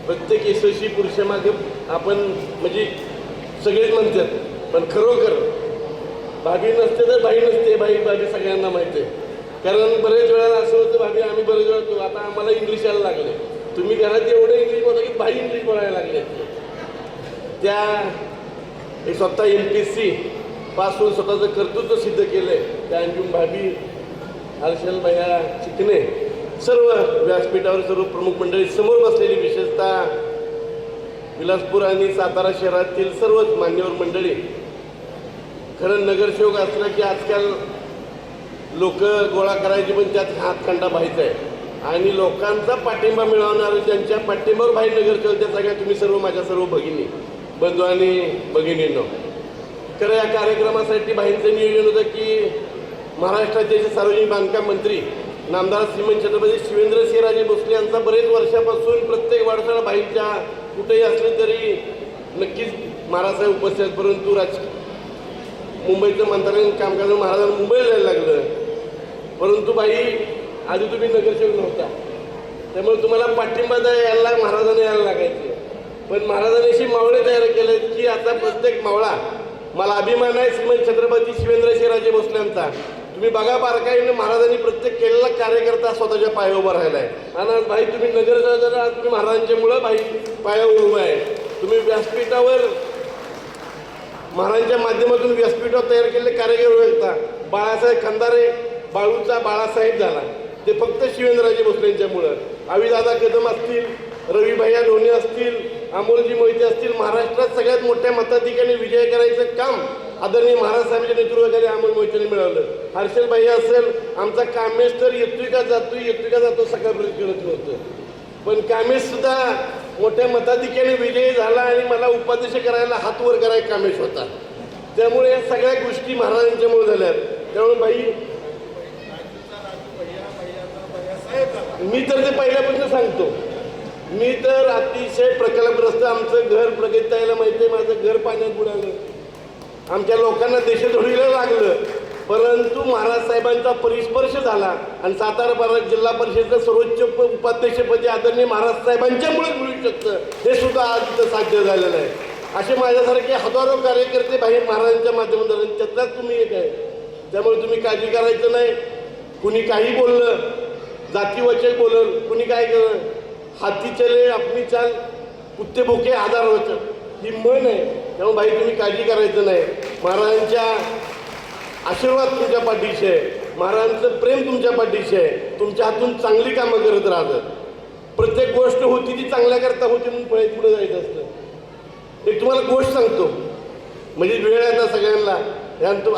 प्रत्येक यशस्वी पुरुषामागे आपण म्हणजे सगळेच म्हणतात, पण खरोखर भाभी नसते तर बाई नसते, भाभी सगळ्यांना माहिती आहे. कारण बरेच वेळेला असं होतं, भाभी आम्ही बरेच वेळा होतो, आता आम्हाला इंग्लिश यायला लागले, तुम्ही घरात एवढे इंग्लिश बोलता की बाई इंग्लिश बोलायला लागले. त्या एक स्वतः MPSC पासून स्वतःचं कर्तृत्व सिद्ध केलं आहे त्या अंजुम भाभी, हर्षल भैया चिकणे, सर्व व्यासपीठावर सर्व प्रमुख मंडळी समोर बसलेली, विशेषतः विलासपूर आणि सातारा शहरातील सर्वच मान्यवर मंडळी. खरं नगरसेवक असला की आजकाल लोक गोळा करायची, पण त्यात हातखंडा व्हायचा आहे आणि लोकांचा पाठिंबा मिळवणारे, ज्यांच्या पाठिंबावर बाहेर नगरसेवक, त्या सगळ्या तुम्ही सर्व माझ्या सर्व भगिनी, बंधू आणि भगिनींनो. खरं या कार्यक्रमासाठी बाहेरचं नियोजन होतं की महाराष्ट्राचे सार्वजनिक बांधकाम मंत्री नामदार श्रीमंत छत्रपती शिवेंद्रसिंहराजे भोसले यांचा बरेच वर्षापासून प्रत्येक वाढसाळा बाईंच्या कुठेही असले तरी नक्कीच महाराजसाहेब उपस्थित आहेत. परंतु मुंबईचं मंत्रालयीन कामकाज महाराजांना मुंबईला जायला लागलं, परंतु बाई आधी तुम्ही नगरसेवक नव्हता, त्यामुळे तुम्हाला पाठिंबा यायला महाराजांना यायला लागायचे. पण महाराजांनी अशी मावळे तयार केले की आता प्रत्येक मावळा, मला अभिमान आहे श्रीमंत छत्रपती शिवेंद्रसिंहराजे भोसले यांचा. तुम्ही बघा बारकाईने महाराजांनी प्रत्येक केलेला कार्यकर्ता स्वतःच्या पायावर उभा राहिला आहे. आणि आज भाई तुम्ही नगरसेवक, आज तुम्ही महाराजांच्यामुळं भाई पायावर उभा आहे. तुम्ही व्यासपीठावर महाराजांच्या माध्यमातून व्यासपीठावर तयार केलेले कार्यक्रम होता. बाळासाहेब खंदारे बाळूचा बाळासाहेब झाला, ते फक्त शिवेंद्रराजे भोसले यांच्यामुळं. आविदादा कदम असतील, रवी भैया ढोणे असतील, अमोलजी मोहिते असतील, महाराष्ट्रात सगळ्यात मोठ्या मताधिकाने विजय करायचं काम आदरणीय महाराज साहेबांच्या नेतृत्वाखाली अमोल मोहितेने मिळवलं. हर्षल भैया असेल, आमचा कामेश तर येतोय का जातो सकाळपर्यंत करत नव्हतं, पण कामेश सुद्धा मोठ्या मताधिक्याने विजयी झाला आणि मला उपाध्यक्ष करायला हात वर करायला कामेश होता. त्यामुळे या सगळ्या गोष्टी महाराजांच्यामुळे झाल्या. त्यामुळे बाई मी तर ते पहिल्यापासून सांगतो, मी तर अतिशय प्रकल्पग्रस्त, आमचं घर प्रगतीला माहिती आहे, माझं घर पाण्यात बुडालं, आमच्या लोकांना देशोधडीला लागलं, परंतु महाराज साहेबांचा परिस्पर्श झाला आणि सातारा जिल्हा परिषदेचं सर्वोच्च उपाध्यक्षपदी आदरणीय महाराज साहेबांच्यामुळे मिळू शकतं, हे सुद्धा आज इथं साध्य झालेलं आहे. असे माझ्यासारखे हजारो कार्यकर्ते बाहेर महाराजांच्या माध्यमातून, त्यातलाच तुम्ही एक आहे. त्यामुळे तुम्ही काळजी करायचं नाही. कुणी काही बोललं, जातीवचक बोलल, कुणी काय केलं, हाती चले आपली चाल, कुत्ते भुके आधार वचन, ही म्हण आहे. त्यामुळे भाई तुम्ही काळजी करायचं नाही. महाराजांच्या आशीर्वाद तुमच्या पाठीशी आहे, महाराजांचं प्रेम तुमच्या पाठीशी आहे. तुमच्या हातून चांगली कामं करत राहतात. प्रत्येक गोष्ट होती ती चांगल्या करता होती म्हणून पुढे जायचं असतं. एक तुम्हाला गोष्ट सांगतो, म्हणजे वेळ आहे ना सगळ्यांना,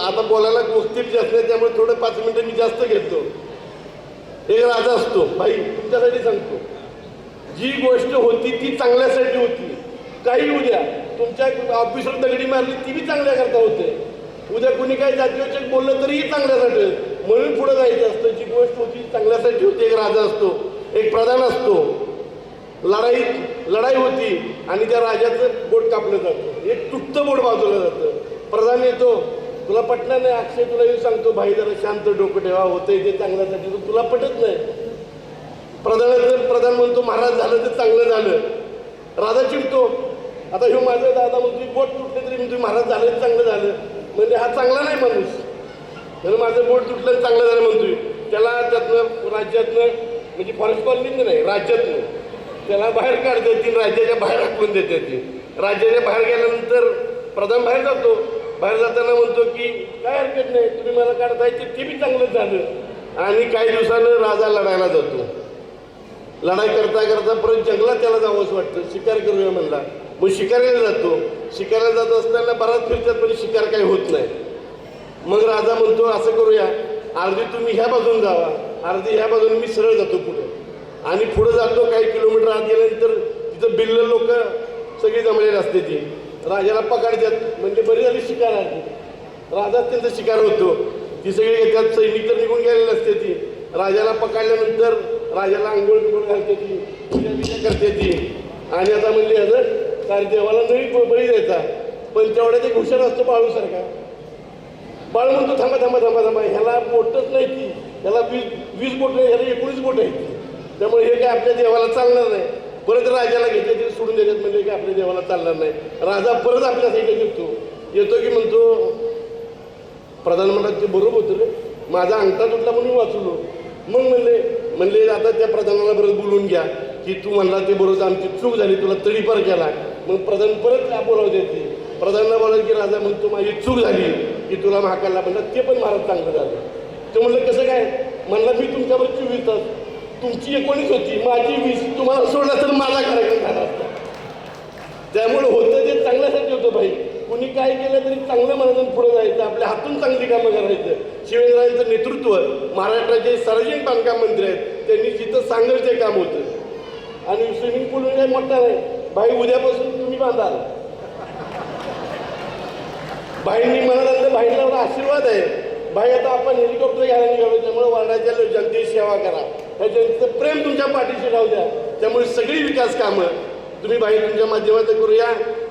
आता बोलायला गोष्टी जास्त नाही, त्यामुळे थोडं 5 मिनिटं मी जास्त घेतो. एक राजा असतो, भाई तुमच्यासाठी सांगतो, जी गोष्ट होती ती चांगल्यासाठी होती. काही उद्या तुमच्या ऑफिसवर दगडी मारली ती बी चांगल्या करता होते. उद्या कुणी काही जातीवचक बोललं तरीही चांगल्यासाठी, म्हणून पुढे जायचं असतं. जी गोष्ट होती चांगल्यासाठी होती. एक राजा असतो, एक प्रधान असतो, लढाई होती आणि त्या राजाचं बोट कापलं जातं, एक तुटतं बोट बाजूला जातं. प्रधान येतो, तुला पटलं नाही अक्षय, तुला येऊन सांगतो भाई जरा शांत डोकं ठेवा, होतंय ते चांगल्यासाठी, तुला पटत नाही. प्रधान म्हणतो महाराज झालं तर चांगलं झालं. राजा चिडतो, आता ह्यो माझं दादा म्हणतो बोट तुटले तरी म्हणतो महाराज झालं तर चांगलं झालं, म्हणजे हा चांगला नाही माणूस, म्हणून माझं बोट तुटलं चांगलं झालं म्हणतोय. त्याला त्यातनं राज्यातनं, म्हणजे फॉरेस्ट कॉलनीतनं नाही, राज्यातनं त्याला बाहेर काढते ती, राज्याच्या बाहेर हाकून देते ती. राज्याच्या बाहेर गेल्यानंतर प्रधान बाहेर जातो. बाहेर जाताना म्हणतो की काय हरकत नाही, तुम्ही मला काढताय ते बी चांगलंच झालं. आणि काही दिवसानं राजा लढायला जातो. लढाई करता करता परत जंगलात त्याला जावंच वाटतं, शिकार करूया म्हणला. मग शिकारीला जातो. शिकारीला जात असताना बराच फिरतात, पण शिकार काही होत नाही. मग राजा म्हणतो असं करूया, अर्धी तुम्ही ह्या बाजून जावा, अर्धी ह्या बाजून मी सरळ जातो पुढे. आणि पुढं जातो काही किलोमीटर आत गेल्यानंतर तिथं बिल्ल लोक सगळी जमलेली असते ती राजाला पकडतात म्हणजे बरी झाली शिकार आली राजा त्यांचा शिकार होतो ती सगळी येतात सैनिक तर निघून गेलेली असते ती राजाला पकडल्यानंतर राजाला आंघोळ बिंघोळ घालते ती पूजा बिजा करते ती आणि आता म्हणले ह्याचं काय देवाला नवी बळी द्यायचा पण तेवढ्या ते हुशार असतो बाळूसारखा बाळू म्हणतो थांबा थांबा थांबा थांबा ह्याला बोटच नाही ती ह्याला 20 बोट नाही ह्याला 19 बोट आहे ती त्यामुळे हे काय आपल्या देवाला चालणार नाही परत राजाला घेतले तरी सोडून देतात म्हणजे की आपल्या देवाला चालणार नाही राजा परत आपल्या साईडला येतो की म्हणतो प्रधानमंत्र्यात ते बरोबर होतं रे माझा अंगठा तुटला म्हणून वाचलो मग म्हणले आता त्या प्रधानाला परत बोलवून घ्या की तू म्हणला ते बरोबर आमची चूक झाली तुला तडीपार केला मग प्रधान परत बोलावते ती प्रधानला बोलायला की राजा म्हणतो माझी चूक झाली की तुला महाकालला म्हणलं ते पण महाराज चांगलं झालं ते म्हणलं कसं काय म्हणला मी तुमच्यावर 24 तास तुमची 19 होती माझी 20 तुम्हाला सोडला तर माझा कार्यक्रम झाला असता त्यामुळे होतं ते चांगल्यासाठी होतं भाई कुणी काय केलं तरी चांगलं मनातून पुढे जायचं आपल्या हातून चांगली कामं करायचं शिवेंद्रांचं नेतृत्व महाराष्ट्राचे सार्वजनिक बांधकाम मंत्री आहेत त्यांनी जिथं सांगेल ते काम होतं आणि स्विमिंग पूल काही मोठा नाही भाई उद्यापासून तुम्ही बांधाल भाईंनी मनात आणलं भाईंना आशीर्वाद आहे भाई आता आपण हेलिकॉप्टर घ्यायला निघालो त्यामुळे वार्डाच्या जनतेची सेवा करा त्या जनतेचं प्रेम तुमच्या पाठीशी राहू द्या त्यामुळे सगळी विकास कामं तुम्ही भाई तुमच्या माध्यमातून करूया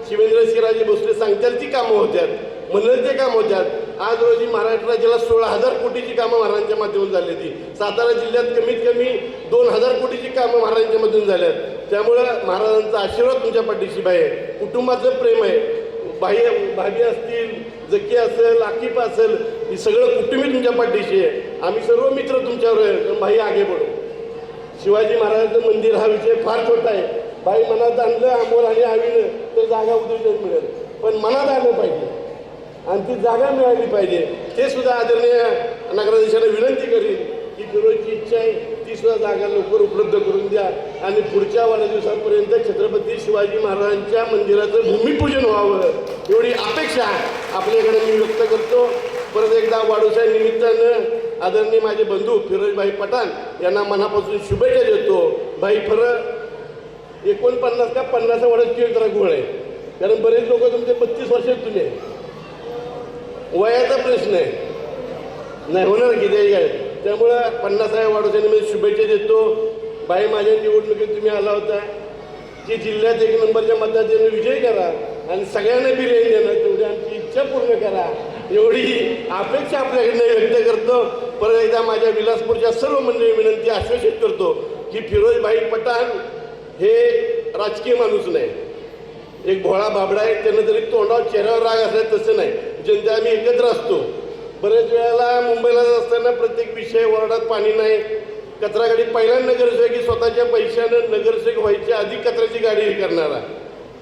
शिवेंद्र सिंहराजे भोसले सांगताल ती कामं होत्यात म्हणलं ते काम होत्यात आज रोजी महाराष्ट्र राज्याला 16,000 कोटीची कामं महाराजांच्या माध्यमातून झाली ती सातारा जिल्ह्यात कमीत कमी 2,000 कोटीची कामं महाराजांच्या मधून झाल्यात त्यामुळं महाराजांचा आशीर्वाद तुमच्या पाठीशी आहे कुटुंबाचं प्रेम आहे भाभी असतील जकी असेल आकिफ असेल ही सगळं कुटुंबी तुमच्या पाठीशी आहे आम्ही सर्व मित्र तुमच्यावर आहे भाई आगे बढो शिवाजी महाराजांचं मंदिर हा विषय फार छोटा आहे भाई मनात आणलं अमोल आणि आवीनं तर जागा उद्योजक मिळेल पण मनात आलं पाहिजे आणि ती जागा मिळाली पाहिजे ते सुद्धा आदरणीय नगराधीशांना विनंती करीन की फिरोजची इच्छा आहे ती सुद्धा जागा लवकर उपलब्ध करून द्या आणि पुढच्या वाढदिवसापर्यंत छत्रपती शिवाजी महाराजांच्या मंदिराचं भूमिपूजन व्हावं एवढी अपेक्षा आपल्याकडे मी व्यक्त करतो परत एकदा वाढदिवसा निमित्तानं आदरणीय माझे बंधू फिरोजभाई पठाण यांना मनापासून शुभेच्छा देतो भाई फरक 49 का 50 वर्ष जरा गोळ आहे कारण बरेच लोक तुमचे 32 वर्षात तुम्ही वयाचा प्रश्न आहे नाही होणार की ते त्यामुळं 50व्या वाढदिवसानिमित्त शुभेच्छा देतो बाई माझ्या निवडणुकीत तुम्ही आला होता की जिल्ह्यात 1 नंबरच्या मतदारांनी विजय करा आणि सगळ्यांना बिर्याणी देणार तेवढी आमची इच्छा पूर्ण करा एवढी अपेक्षा आपल्याकडनं व्यक्त करतो परत एकदा माझ्या विलासपूरच्या सर्व मंडळी विनंती आश्वासित करतो की फिरोजभाई पठाण हे राजकीय माणूस नाही एक भोळा बाबडा आहे त्यांना जरी तोंडावर चेहऱ्यावर राग असला तसं नाही जनता आम्ही एकत्र असतो बरेच वेळेला मुंबईला असताना प्रत्येक विषय वॉर्डात पाणी नाही कचरा गाडी पहिल्यांदा नगरसेवक की स्वतःच्या पैशानं नगरसेवक व्हायच्या आधी कचऱ्याची गाडी हे करणारा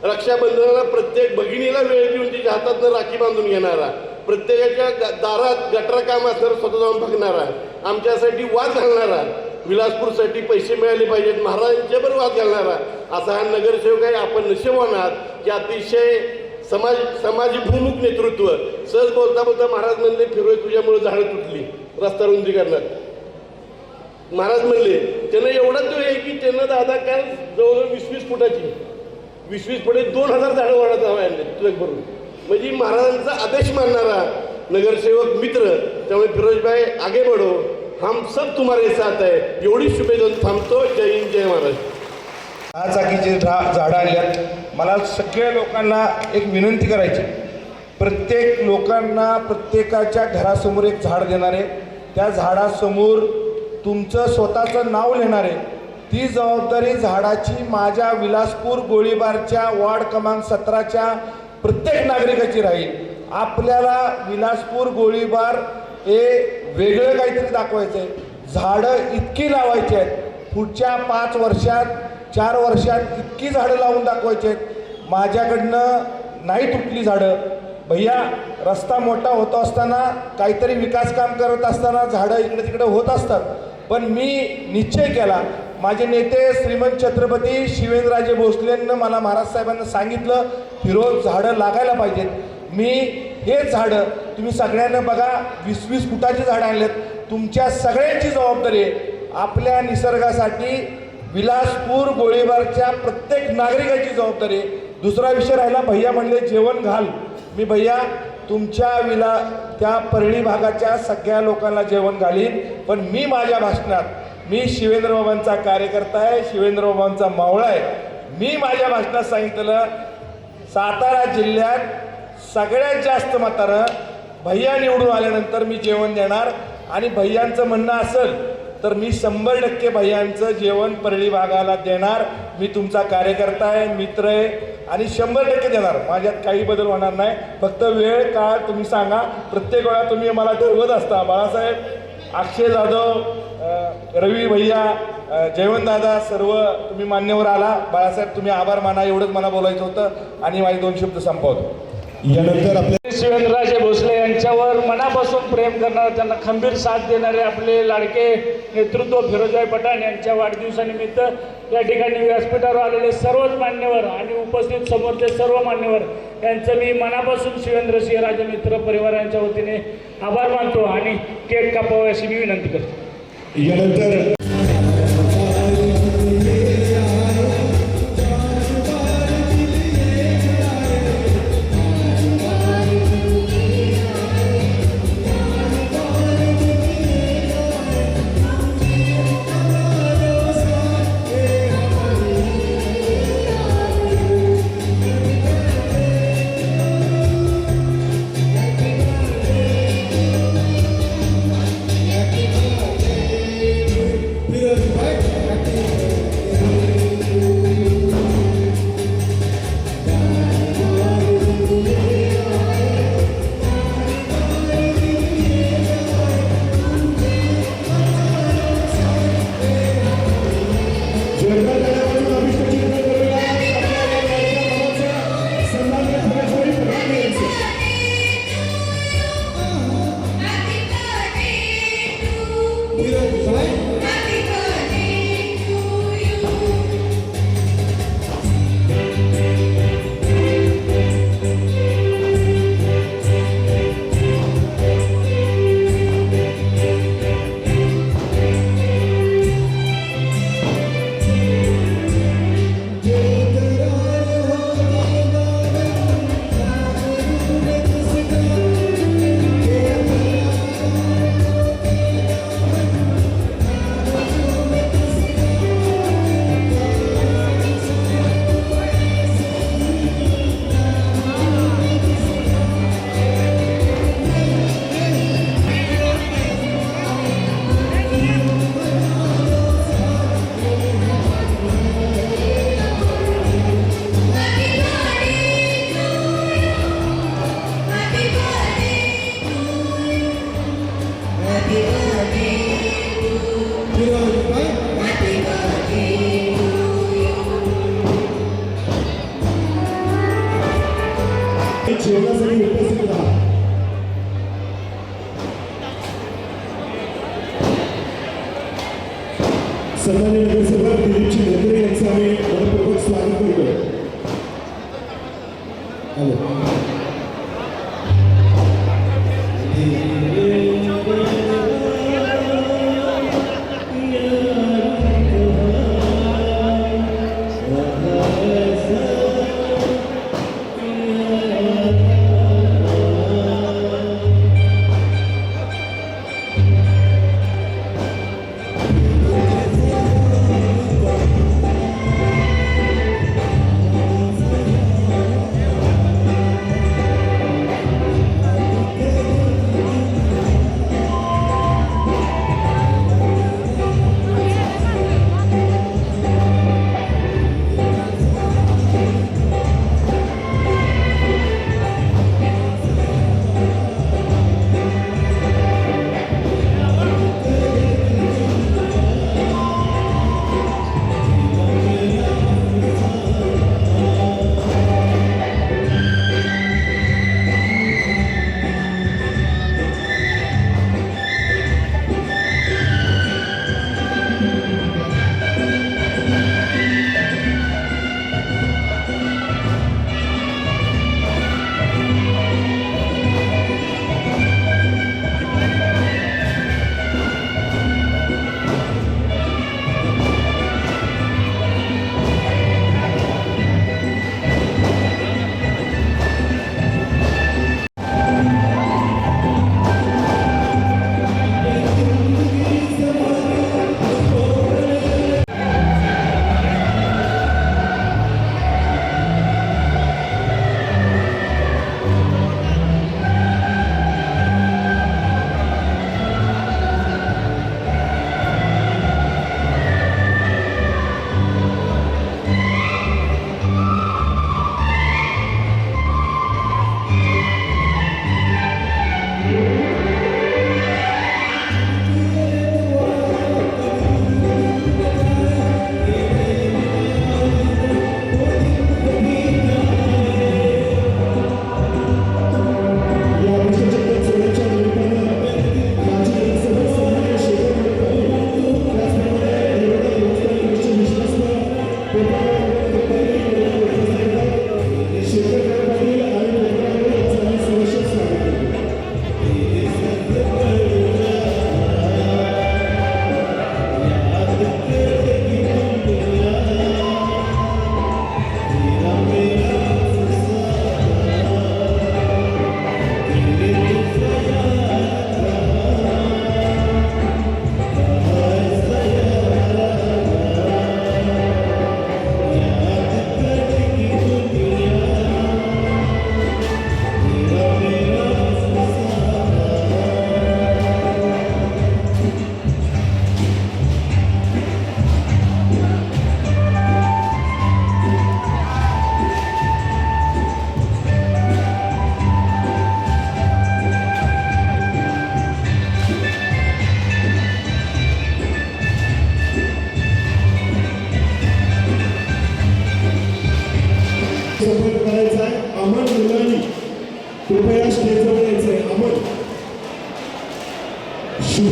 रक्षाबंधनाला प्रत्येक भगिनीला वेळ देऊन तिच्या हातातनं राखी बांधून घेणारा प्रत्येकाच्या दारात गटर काम असणारा स्वतः जाऊन बघणारा आमच्यासाठी वाद घालणारा विलासपूरसाठी पैसे मिळाले पाहिजेत महाराजांच्यावर वाद घालणारा असा हा नगरसेवक आहे आपण नशीबवान आहात की अतिशय समाजभूमुख नेतृत्व सहज बोलता बोलता महाराज म्हणले फिरोज तुझ्यामुळे झाडं तुटली रस्ता रुंदी करण्यात महाराज म्हणले त्यांना एवढा तो आहे की त्यांना दादा काल जवळजवळ 20-20 फुटाची 20-20 फुटे 2,000 झाडं वाढत आणले ट्रक भरून म्हणजे महाराजांचा आदेश मानणारा नगरसेवक मित्र त्यामुळे फिरोजभाई आगे बढो हम सब तुम्हारे साथ है एवढी शुभेच्छा थांबतो जय हिंद जय महाराज
10 चाकीचे झाडं आल्यात मला सगळ्या लोकांना एक विनंती करायची प्रत्येक लोकांना प्रत्येकाच्या घरासमोर एक झाड देणारे त्या झाडासमोर तुमचं स्वतःचं नाव लिहिणारे ती जबाबदारी झाडाची माझ्या विलासपूर गोळीबारच्या वार्ड क्रमांक 17च्या प्रत्येक नागरिकाची राहील आपल्याला विलासपूर गोळीबार हे वेगळं काहीतरी दाखवायचं आहे झाडं इतकी लावायची आहेत पुढच्या 5 वर्षात 4 वर्षात इतकी झाडं लावून दाखवायची आहेत माझ्याकडनं नाही तुटली झाडं भैया रस्ता मोठा होत असताना काहीतरी विकास काम करत असताना झाडं इकडे तिकडे होत असतात पण मी निश्चय केला माझे नेते श्रीमंत छत्रपती शिवेंद्रराजे भोसलेंना मला महाराज साहेबांना सांगितलं फिरोज झाडं लागायला पाहिजेत मी हे झाडं तुम्ही सगळ्यांना बघा 20-20 फुटाची झाडं आणलेत तुमच्या सगळ्यांची जबाबदारी आहे आपल्या निसर्गासाठी विलासपूर गोळीबारच्या प्रत्येक नागरिकाची जबाबदारी आहे. दुसरा विषय राहिला, भैया म्हणले जेवण घाल. मी भैया तुमच्या त्या परळी भागाच्या सगळ्या लोकांना जेवण घालीन, पण मी माझ्या भाषणात मी शिवेंद्रबाबांचा कार्यकर्ता आहे, शिवेंद्रबाबांचा मावळा आहे. मी माझ्या भाषणात सांगितलं सातारा जिल्ह्यात सगळ्यात जास्त मतानं भैया निवडून आल्यानंतर मी जेवण देणार. आणि भैयांचं म्हणणं असेल तर मी 100% भैयांचं जेवण परळी भागाला देणार. मी तुमचा कार्यकर्ता आहे, मित्र आहे आणि 100% देणार. माझ्यात काही बदल होणार नाही. फक्त वेळ काळ तुम्ही सांगा. प्रत्येक वेळा तुम्ही मला ठरवत असता. बाळासाहेब, अक्षय जाधव, रवी भैया, जयवंतदादा, सर्व तुम्ही मान्यवर आला. बाळासाहेब तुम्ही आभार माना, एवढंच मला बोलायचं होतं आणि माझे 2 शब्द संपवतो.
यानंतर आपल्या
शिवेंद्रराजे भोसले यांच्यावर मनापासून प्रेम करणारे, त्यांना खंबीर साथ देणारे आपले लाडके नेतृत्व फिरोजभाई पठाण यांच्या वाढदिवसानिमित्त या ठिकाणी व्यासपीठावर आलेले सर्वच मान्यवर आणि उपस्थित समोरचे सर्व मान्यवर यांचं मी मनापासून शिवेंद्रसिंहराजे मित्र परिवार यांच्या वतीने आभार मानतो आणि केक कापावे अशी मी विनंती करतो.
यानंतर जेवणासाठी उपस्थित राहा. सन्माननीय नगरसेवक दिलीपजी धोत्रे यांचं आम्ही मनपूर्वक स्वागत करतोय.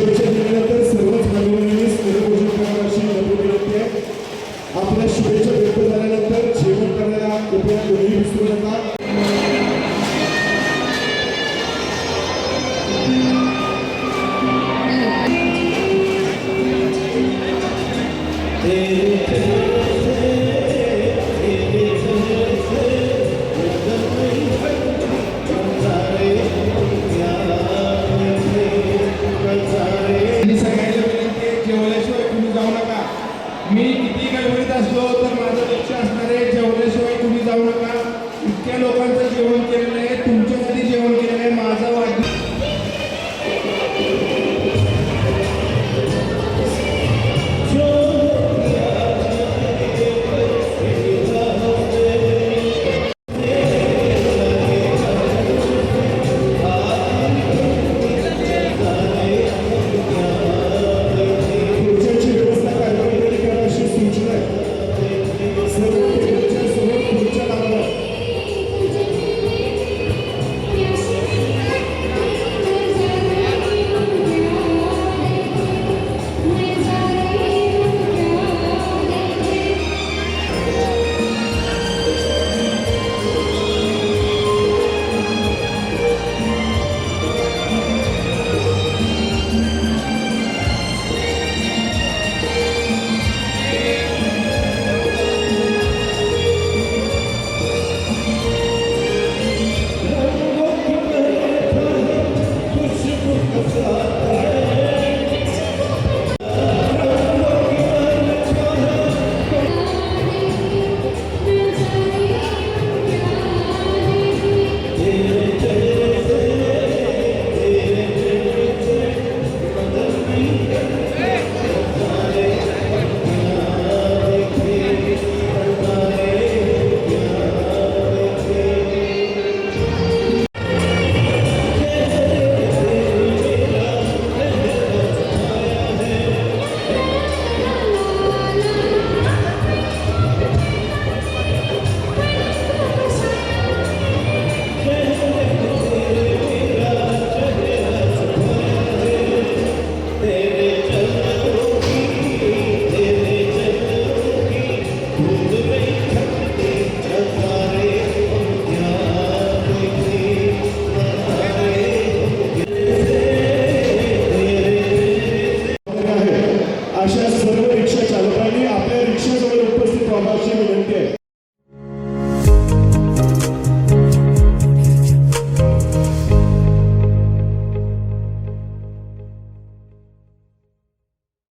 शुभेच्छा दिल्यानंतर सर्वच मान्यवरांनी स्नेहभोजन करावं अशी नम्र विनंती आहे. आपल्या शुभेच्छा व्यक्त झाल्यानंतर जेवण करायला कृपया कोणीही विसरू नका.
हे